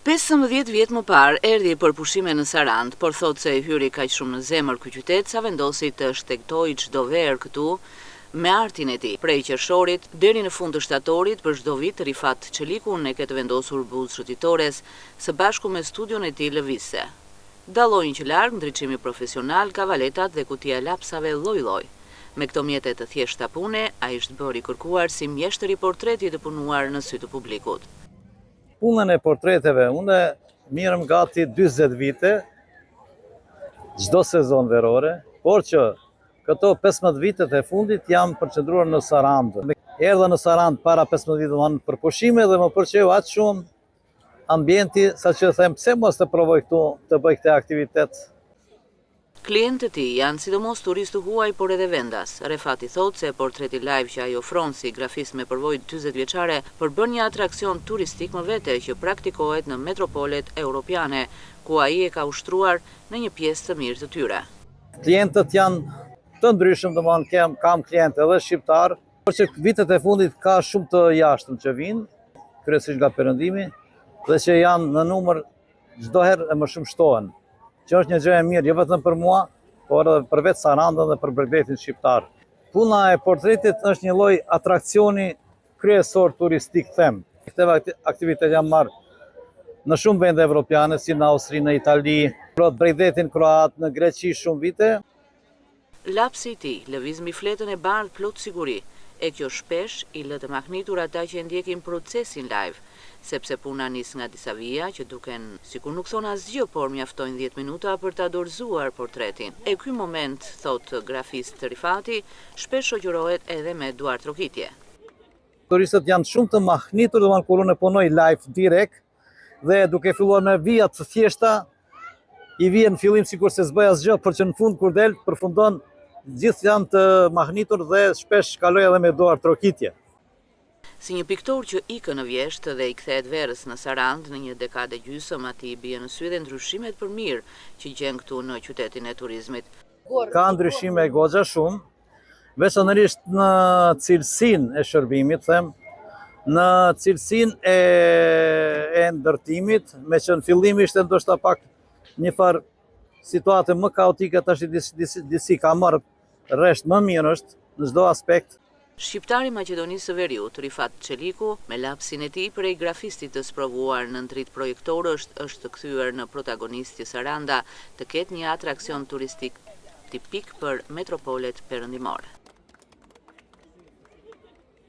15 vjet më parë erdhi për pushime në Sarandë, por thotë se i hyri kaq shumë në zemër ky qytet sa vendosi të shtektoi çdo verë këtu me artin e tij. Prej qershorit deri në fund të shtatorit për çdo vit Rifat Çelikun e ketë vendosur buzë shëtitores së bashku me studion e tij lëvizse. Dallojnë që larg ndriçimi profesional, kavaletat dhe kutia lapsave lloj-lloj. Me këto mjete të thjeshta pune, ai është bërë i kërkuar si mjeshtër i portretit të punuar në sy të publikut. Punën e portreteve, unë mirëm gati 40 vite, çdo sezon verore, por që këto 15 vitet e fundit jam përqendruar në Sarandë. Erdha në Sarandë para 15 viteve për pushime dhe më pëlqeu aq shumë ambienti, saqë them pse mos të provoj këtu të bëj këtë aktivitet. Klientët e tij janë sidomos turistë huaj, por edhe vendas. Refati thotë se portreti live që ai ofron si grafist me përvojë 40 vjeçare përbën një atraksion turistik më vete që praktikohet në metropolet europiane, ku ai e ka ushtruar në një pjesë të mirë të tyre. Klientët janë të ndryshëm, domethënë kam klientë edhe shqiptar, por që vitet e fundit ka shumë të jashtëm që vinë, kryesisht nga Perëndimi, dhe që janë në numër çdo herë e më shumë shtohen. Që është një gjë e mirë, jo vetëm për mua, por edhe për vetë Sarandën dhe për bregdetin shqiptar. Puna e portretit është një lloj atraksioni kryesor turistik, them. Këtë aktivitet jam marrë në shumë vende evropiane, si në Austri, në Itali, bregdetin kroat, në Greqi shumë vite. Lapsi i tij lëviz mbi fletën e bardhë plot siguri, e kjo shpesh i lë të mahnitur ata që e ndjekin procesin live, sepse puna nis nga disa vija që duken sikur nuk thon asgjë, por mjaftojnë 10 minuta për ta dorëzuar portretin. E ky moment, thot grafist Rifati, shpesh shoqërohet edhe me duar trokitje. Turistët janë shumë të mahnitur domethënë kur unë punoj live direkt dhe duke filluar me vija të thjeshta, i vjen në fillim sikur se s'bëj asgjë, por që në fund kur del përfundon gjithë janë të mahnitur dhe shpesh kaloj edhe me duar trokitje. Si një piktor që ikë në vjesht dhe i kthehet verës në Sarandë në një dekadë gjysmë, atij i bie në sy dhe ndryshimet për mirë që gjen këtu në qytetin e turizmit. Ka ndryshime goxha shumë, veçanërisht në cilësinë e shërbimit, them, në cilësinë e ndërtimit, me që në fillim ishte ndoshta pak një farë situatë më kaotike, tash disi ka marrë rresht më mirë është në çdo aspekt. Shqiptari i Maqedonisë së Veriut, Rifat Çeliku, me lapsin e tij prej grafistit të sprovuar në ndrit projektor është kthyer në protagonist që Saranda të ketë një atraksion turistik tipik për metropolet perëndimore.